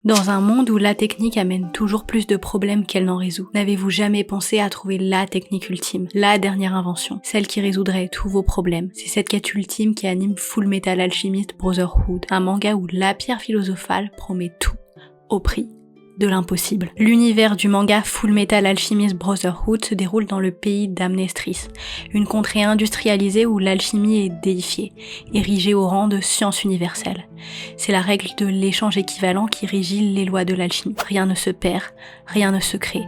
Dans un monde où la technique amène toujours plus de problèmes qu'elle n'en résout, n'avez-vous jamais pensé à trouver la technique ultime, la dernière invention, celle qui résoudrait tous vos problèmes? C'est cette quête ultime qui anime Fullmetal Alchemist Brotherhood, un manga où la pierre philosophale promet tout au prix de l'impossible. L'univers du manga Fullmetal Alchemist Brotherhood se déroule dans le pays d'Amnestris, une contrée industrialisée où l'alchimie est déifiée, érigée au rang de science universelle. C'est la règle de l'échange équivalent qui régit les lois de l'alchimie. Rien ne se perd, rien ne se crée.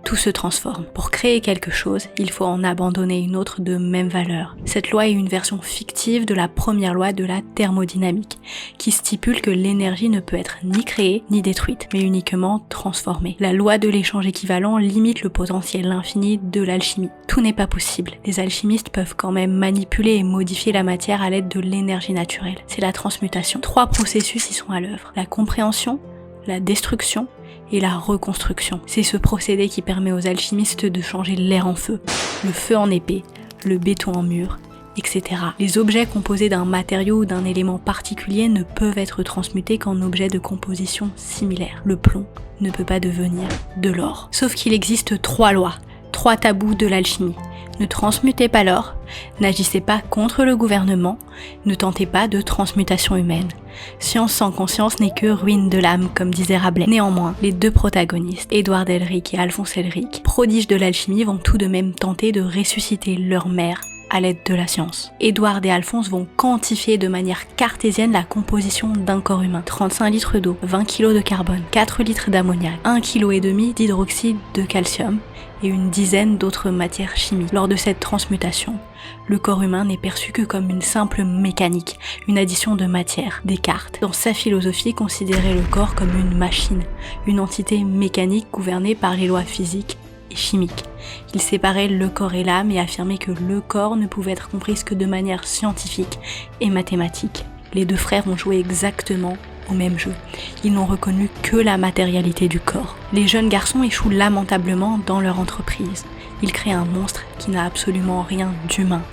Tout se transforme. Pour créer quelque chose, il faut en abandonner une autre de même valeur. Cette loi est une version fictive de la première loi de la thermodynamique, qui stipule que l'énergie ne peut être ni créée ni détruite, mais uniquement transformée. La loi de l'échange équivalent limite le potentiel infini de l'alchimie. Tout n'est pas possible. Les alchimistes peuvent quand même manipuler et modifier la matière à l'aide de l'énergie naturelle. C'est la transmutation. 3 processus y sont à l'œuvre. La compréhension, la destruction et la reconstruction. C'est ce procédé qui permet aux alchimistes de changer l'air en feu, le feu en épée, le béton en mur, etc. Les objets composés d'un matériau ou d'un élément particulier ne peuvent être transmutés qu'en objets de composition similaire. Le plomb ne peut pas devenir de l'or. Sauf qu'il existe 3 lois, 3 tabous de l'alchimie. Ne transmutez pas l'or, n'agissez pas contre le gouvernement, ne tentez pas de transmutation humaine. Science sans conscience n'est que ruine de l'âme, comme disait Rabelais. Néanmoins, les 2 protagonistes, Edward Elric et Alphonse Elric, prodiges de l'alchimie, vont tout de même tenter de ressusciter leur mère à l'aide de la science. Edward et Alphonse vont quantifier de manière cartésienne la composition d'un corps humain. 35 litres d'eau, 20 kg de carbone, 4 litres d'ammoniac, 1,5 kg d'hydroxyde de calcium et une dizaine d'autres matières chimiques. Lors de cette transmutation, le corps humain n'est perçu que comme une simple mécanique, une addition de matière. Descartes, dans sa philosophie, considérait le corps comme une machine, une entité mécanique gouvernée par les lois physiques et chimiques. Il séparait le corps et l'âme et affirmait que le corps ne pouvait être compris que de manière scientifique et mathématique. Les 2 frères ont joué exactement au même jeu. Ils n'ont reconnu que la matérialité du corps. Les jeunes garçons échouent lamentablement dans leur entreprise. Ils créent un monstre qui n'a absolument rien d'humain.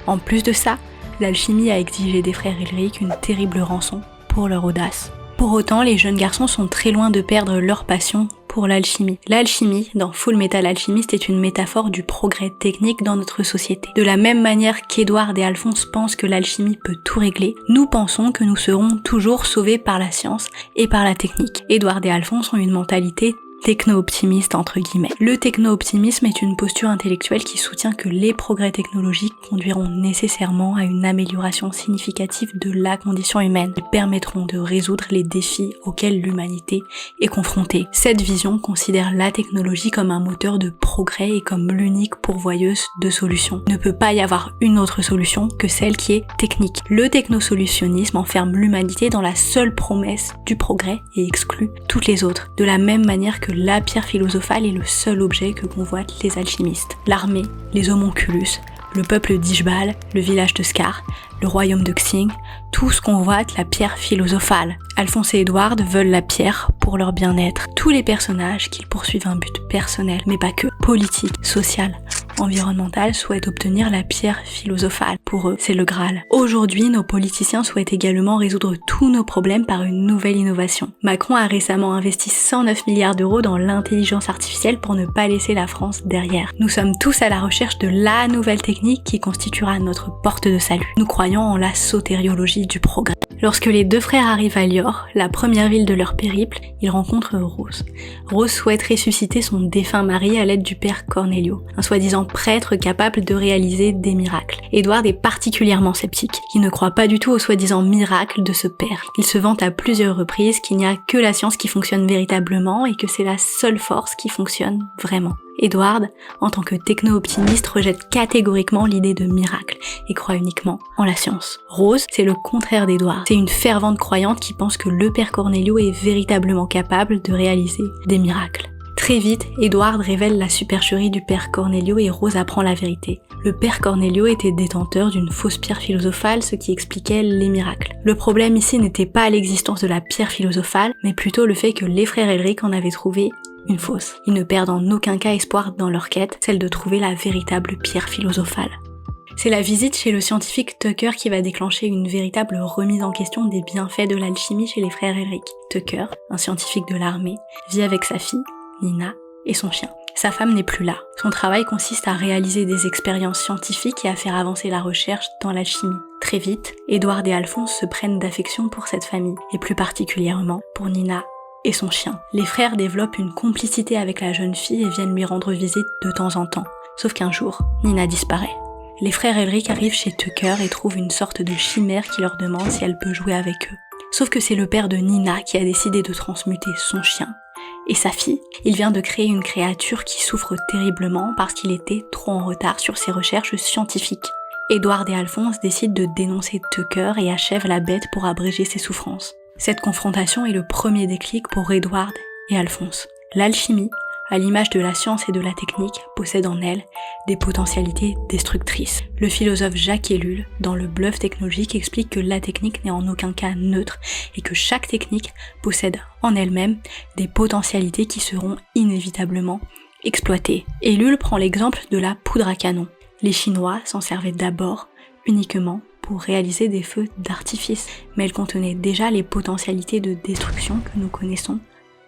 En plus de ça, l'alchimie a exigé des frères Elric une terrible rançon pour leur audace. Pour autant, les jeunes garçons sont très loin de perdre leur passion pour l'alchimie. L'alchimie, dans Fullmetal Alchemist, est une métaphore du progrès technique dans notre société. De la même manière qu'Edward et Alphonse pensent que l'alchimie peut tout régler, nous pensons que nous serons toujours sauvés par la science et par la technique. Edward et Alphonse ont une mentalité techno-optimiste entre guillemets. Le techno-optimisme est une posture intellectuelle qui soutient que les progrès technologiques conduiront nécessairement à une amélioration significative de la condition humaine. Ils permettront de résoudre les défis auxquels l'humanité est confrontée. Cette vision considère la technologie comme un moteur de progrès et comme l'unique pourvoyeuse de solutions. Il ne peut pas y avoir une autre solution que celle qui est technique. Le technosolutionnisme enferme l'humanité dans la seule promesse du progrès et exclut toutes les autres. De la même manière que la pierre philosophale est le seul objet que convoitent les alchimistes. L'armée, les homonculus, le peuple d'Ishbal, le village de Scar, le royaume de Xing, tous convoitent la pierre philosophale. Alphonse et Edward veulent la pierre pour leur bien-être. Tous les personnages qu'ils poursuivent un but personnel, mais pas que, politique, social, environnemental, souhaitent obtenir la pierre philosophale. Pour eux, c'est le Graal. Aujourd'hui, nos politiciens souhaitent également résoudre tous nos problèmes par une nouvelle innovation. Macron a récemment investi 109 milliards d'euros dans l'intelligence artificielle pour ne pas laisser la France derrière. Nous sommes tous à la recherche de la nouvelle technique qui constituera notre porte de salut. Nous croyons en la sotériologie du progrès. Lorsque les 2 frères arrivent à Lior, la première ville de leur périple, ils rencontrent Rose. Rose souhaite ressusciter son défunt mari à l'aide du père Cornelio, un soi-disant prêtre capable de réaliser des miracles. Edward est particulièrement sceptique. Il ne croit pas du tout au soi-disant miracle de ce père. Il se vante à plusieurs reprises qu'il n'y a que la science qui fonctionne véritablement et que c'est la seule force qui fonctionne vraiment. Edward, en tant que techno-optimiste, rejette catégoriquement l'idée de miracle et croit uniquement en la science. Rose, c'est le contraire d'Edward. C'est une fervente croyante qui pense que le père Cornelio est véritablement capable de réaliser des miracles. Très vite, Edward révèle la supercherie du père Cornelio et Rose apprend la vérité. Le père Cornelio était détenteur d'une fausse pierre philosophale, ce qui expliquait les miracles. Le problème ici n'était pas l'existence de la pierre philosophale, mais plutôt le fait que les frères Elric en avaient trouvé une fausse. Ils ne perdent en aucun cas espoir dans leur quête, celle de trouver la véritable pierre philosophale. C'est la visite chez le scientifique Tucker qui va déclencher une véritable remise en question des bienfaits de l'alchimie chez les frères Elric. Tucker, un scientifique de l'armée, vit avec sa fille, Nina, et son chien. Sa femme n'est plus là. Son travail consiste à réaliser des expériences scientifiques et à faire avancer la recherche dans l'alchimie. Très vite, Edward et Alphonse se prennent d'affection pour cette famille, et plus particulièrement pour Nina et son chien. Les frères développent une complicité avec la jeune fille et viennent lui rendre visite de temps en temps. Sauf qu'un jour, Nina disparaît. Les frères Elric arrivent chez Tucker et trouvent une sorte de chimère qui leur demande si elle peut jouer avec eux. Sauf que c'est le père de Nina qui a décidé de transmuter son chien et sa fille. Il vient de créer une créature qui souffre terriblement parce qu'il était trop en retard sur ses recherches scientifiques. Edward et Alphonse décident de dénoncer Tucker et achèvent la bête pour abréger ses souffrances. Cette confrontation est le premier déclic pour Edward et Alphonse. L'alchimie, à l'image de la science et de la technique, possède en elle des potentialités destructrices. Le philosophe Jacques Ellul, dans le Bluff technologique, explique que la technique n'est en aucun cas neutre et que chaque technique possède en elle-même des potentialités qui seront inévitablement exploitées. Ellul prend l'exemple de la poudre à canon. Les Chinois s'en servaient d'abord uniquement pour réaliser des feux d'artifice, mais elle contenait déjà les potentialités de destruction que nous connaissons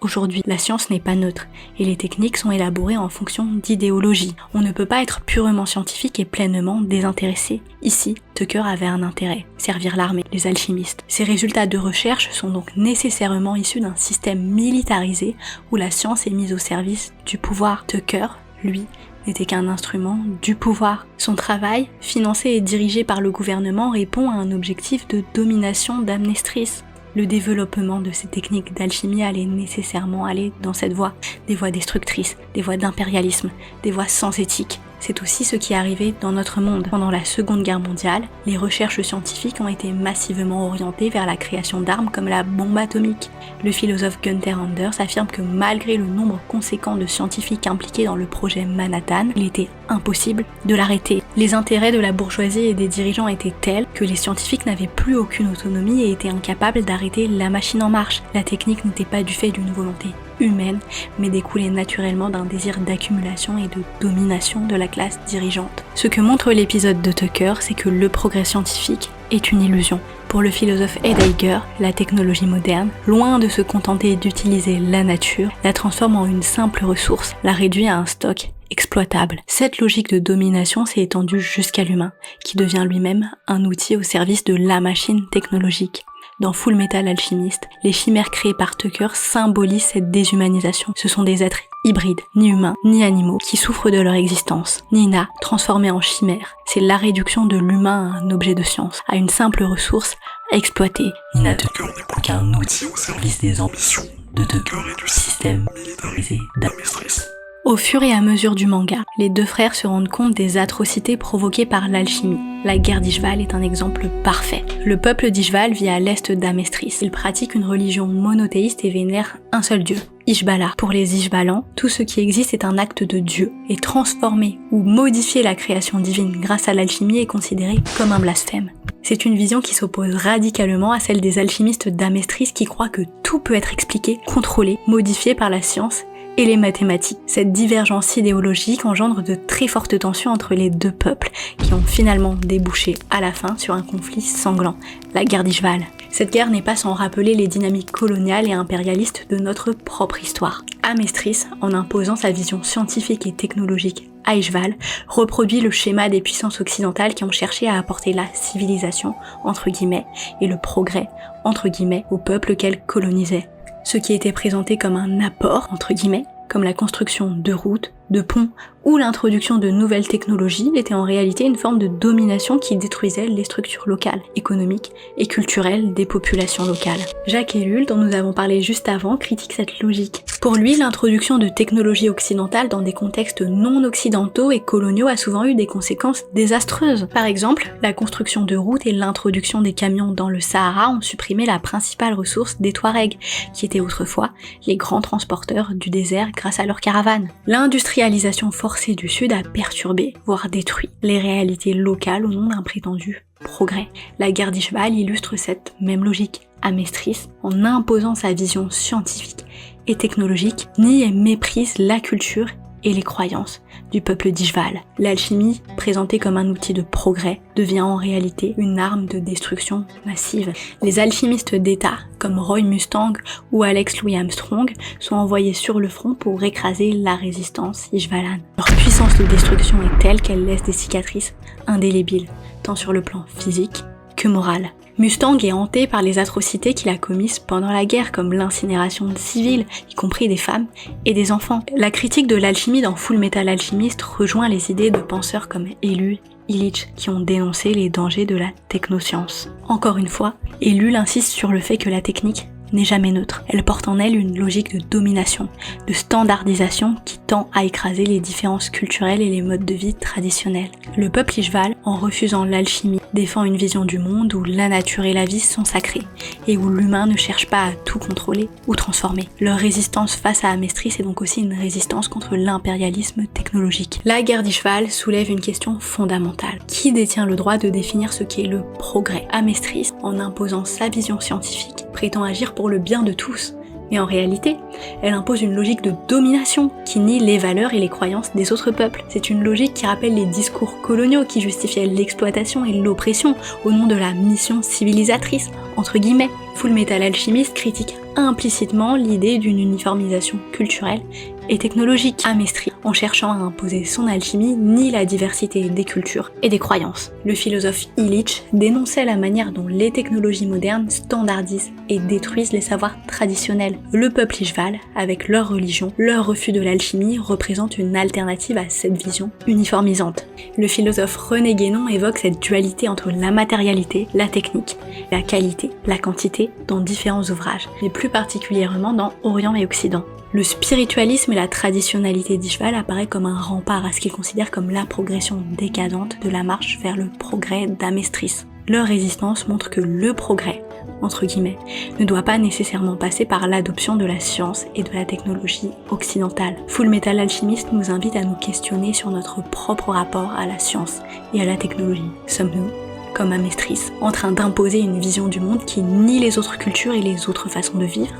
aujourd'hui. La science n'est pas neutre, et les techniques sont élaborées en fonction d'idéologie. On ne peut pas être purement scientifique et pleinement désintéressé. Ici, Tucker avait un intérêt, servir l'armée, les alchimistes. Ces résultats de recherche sont donc nécessairement issus d'un système militarisé où la science est mise au service du pouvoir. Tucker, lui, n'était qu'un instrument du pouvoir. Son travail, financé et dirigé par le gouvernement, répond à un objectif de domination d'Amnestris. Le développement de ces techniques d'alchimie allait nécessairement aller dans cette voie, des voies destructrices, des voies d'impérialisme, des voies sans éthique. C'est aussi ce qui est arrivé dans notre monde. Pendant la Seconde Guerre mondiale, les recherches scientifiques ont été massivement orientées vers la création d'armes comme la bombe atomique. Le philosophe Gunther Anders affirme que malgré le nombre conséquent de scientifiques impliqués dans le projet Manhattan, il était impossible de l'arrêter. Les intérêts de la bourgeoisie et des dirigeants étaient tels que les scientifiques n'avaient plus aucune autonomie et étaient incapables d'arrêter la machine en marche. La technique n'était pas du fait d'une volonté humaine, mais découlait naturellement d'un désir d'accumulation et de domination de la classe dirigeante. Ce que montre l'épisode de Tucker, c'est que le progrès scientifique est une illusion. Pour le philosophe Heidegger, la technologie moderne, loin de se contenter d'utiliser la nature, la transforme en une simple ressource, la réduit à un stock exploitable. Cette logique de domination s'est étendue jusqu'à l'humain, qui devient lui-même un outil au service de la machine technologique. Dans Full Metal Alchemist, les chimères créées par Tucker symbolisent cette déshumanisation. Ce sont des êtres hybrides, ni humains, ni animaux, qui souffrent de leur existence. Nina, transformée en chimère, c'est la réduction de l'humain à un objet de science, à une simple ressource à exploiter. Nina Tucker n'est plus qu'un outil au service des ambitions de Tucker et du système militarisé d'Amnestris. Au fur et à mesure du manga, les deux frères se rendent compte des atrocités provoquées par l'alchimie. La guerre d'Ishval est un exemple parfait. Le peuple d'Ishval vit à l'est d'Amestris. Il pratique une religion monothéiste et vénère un seul dieu, Ishbala. Pour les Ishbalans, tout ce qui existe est un acte de Dieu, et transformer ou modifier la création divine grâce à l'alchimie est considéré comme un blasphème. C'est une vision qui s'oppose radicalement à celle des alchimistes d'Amestris qui croient que tout peut être expliqué, contrôlé, modifié par la science et les mathématiques. Cette divergence idéologique engendre de très fortes tensions entre les deux peuples, qui ont finalement débouché à la fin sur un conflit sanglant, la guerre d'Ishval. Cette guerre n'est pas sans rappeler les dynamiques coloniales et impérialistes de notre propre histoire. Amestris, en imposant sa vision scientifique et technologique à Ishval, reproduit le schéma des puissances occidentales qui ont cherché à apporter la civilisation, entre guillemets, et le progrès, entre guillemets, au peuple qu'elles colonisaient. Ce qui était présenté comme un apport, entre guillemets, comme la construction de routes, de ponts ou l'introduction de nouvelles technologies, était en réalité une forme de domination qui détruisait les structures locales, économiques et culturelles des populations locales. Jacques Ellul, dont nous avons parlé juste avant, critique cette logique. Pour lui, l'introduction de technologies occidentales dans des contextes non occidentaux et coloniaux a souvent eu des conséquences désastreuses. Par exemple, la construction de routes et l'introduction des camions dans le Sahara ont supprimé la principale ressource des Touaregs, qui étaient autrefois les grands transporteurs du désert grâce à leurs caravanes. L'industrialisation forcée du Sud a perturbé, voire détruit, les réalités locales au nom d'un prétendu progrès. La guerre d'Ishval illustre cette même logique. Amestris, en imposant sa vision scientifique et technologique, nie et méprise la culture et les croyances du peuple d'Ishval. L'alchimie, présentée comme un outil de progrès, devient en réalité une arme de destruction massive. Les alchimistes d'État, comme Roy Mustang ou Alex Louis Armstrong, sont envoyés sur le front pour écraser la résistance ishvalane. Leur puissance de destruction est telle qu'elle laisse des cicatrices indélébiles, tant sur le plan physique que moral. Mustang est hanté par les atrocités qu'il a commises pendant la guerre, comme l'incinération de civils, y compris des femmes et des enfants. La critique de l'alchimie dans Full Metal Alchemist rejoint les idées de penseurs comme Ellul, Illich, qui ont dénoncé les dangers de la technoscience. Encore une fois, Ellul insiste sur le fait que la technique n'est jamais neutre. Elle porte en elle une logique de domination, de standardisation qui tend à écraser les différences culturelles et les modes de vie traditionnels. Le peuple Ishval, en refusant l'alchimie, défend une vision du monde où la nature et la vie sont sacrées, et où l'humain ne cherche pas à tout contrôler ou transformer. Leur résistance face à Amestris est donc aussi une résistance contre l'impérialisme technologique. La guerre d'Ishval soulève une question fondamentale. Qui détient le droit de définir ce qu'est le progrès ? Amestris, en imposant sa vision scientifique, prétend agir pour le bien de tous. Mais en réalité, elle impose une logique de domination qui nie les valeurs et les croyances des autres peuples. C'est une logique qui rappelle les discours coloniaux qui justifiaient l'exploitation et l'oppression au nom de la mission civilisatrice, entre guillemets. Full Metal Alchemist critique implicitement l'idée d'une uniformisation culturelle et technologique. Amestris, en cherchant à imposer son alchimie, nie la diversité des cultures et des croyances. Le philosophe Illich dénonçait la manière dont les technologies modernes standardisent et détruisent les savoirs traditionnels. Le peuple Ishval, avec leur religion, leur refus de l'alchimie, représente une alternative à cette vision uniformisante. Le philosophe René Guénon évoque cette dualité entre la matérialité, la technique, la qualité, la quantité dans différents ouvrages, mais plus particulièrement dans Orient et Occident. Le spiritualisme et la traditionnalité d'Ishval apparaît comme un rempart à ce qu'il considère comme la progression décadente de la marche vers le progrès d'Amestris. Leur résistance montre que le progrès, entre guillemets, ne doit pas nécessairement passer par l'adoption de la science et de la technologie occidentale. Full Metal Alchemist nous invite à nous questionner sur notre propre rapport à la science et à la technologie. Sommes-nous, comme Amestris, en train d'imposer une vision du monde qui nie les autres cultures et les autres façons de vivre ?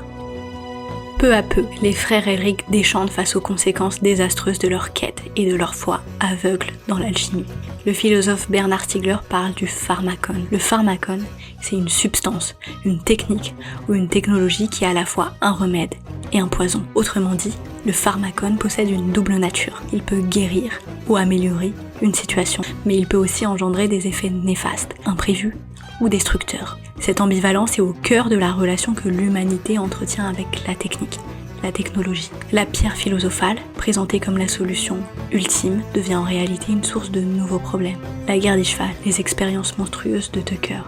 Peu à peu, les frères Elric déchantent face aux conséquences désastreuses de leur quête et de leur foi aveugle dans l'alchimie. Le philosophe Bernard Stiegler parle du pharmacon. Le pharmacon, c'est une substance, une technique ou une technologie qui est à la fois un remède et un poison. Autrement dit, le pharmacon possède une double nature. Il peut guérir ou améliorer une situation, mais il peut aussi engendrer des effets néfastes, imprévus ou destructeurs. Cette ambivalence est au cœur de la relation que l'humanité entretient avec la technique, la technologie. La pierre philosophale, présentée comme la solution ultime, devient en réalité une source de nouveaux problèmes. La guerre d'Ishval, les expériences monstrueuses de Tucker,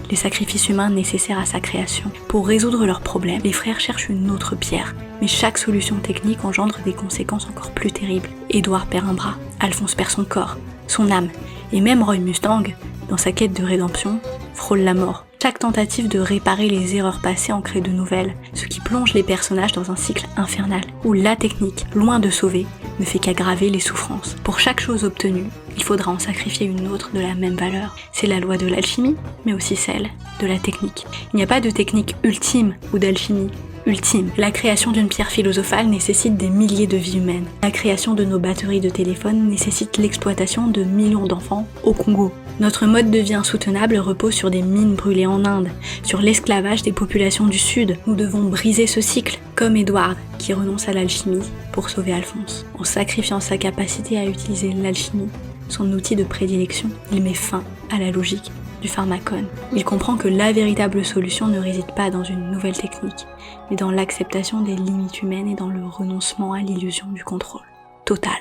les sacrifices humains nécessaires à sa création. Pour résoudre leurs problèmes, les frères cherchent une autre pierre, mais chaque solution technique engendre des conséquences encore plus terribles. Édouard perd un bras, Alphonse perd son corps, son âme, et même Roy Mustang, dans sa quête de rédemption, frôle la mort. Chaque tentative de réparer les erreurs passées en crée de nouvelles, ce qui plonge les personnages dans un cycle infernal, où la technique, loin de sauver, ne fait qu'aggraver les souffrances. Pour chaque chose obtenue, il faudra en sacrifier une autre de la même valeur. C'est la loi de l'alchimie, mais aussi celle de la technique. Il n'y a pas de technique ultime ou d'alchimie ultime. La création d'une pierre philosophale nécessite des milliers de vies humaines. La création de nos batteries de téléphone nécessite l'exploitation de millions d'enfants au Congo. Notre mode de vie insoutenable repose sur des mines brûlées en Inde, sur l'esclavage des populations du Sud. Nous devons briser ce cycle, comme Edward, qui renonce à l'alchimie pour sauver Alphonse. En sacrifiant sa capacité à utiliser l'alchimie, son outil de prédilection, il met fin à la logique du pharmacon. Il comprend que la véritable solution ne réside pas dans une nouvelle technique, mais dans l'acceptation des limites humaines et dans le renoncement à l'illusion du contrôle total.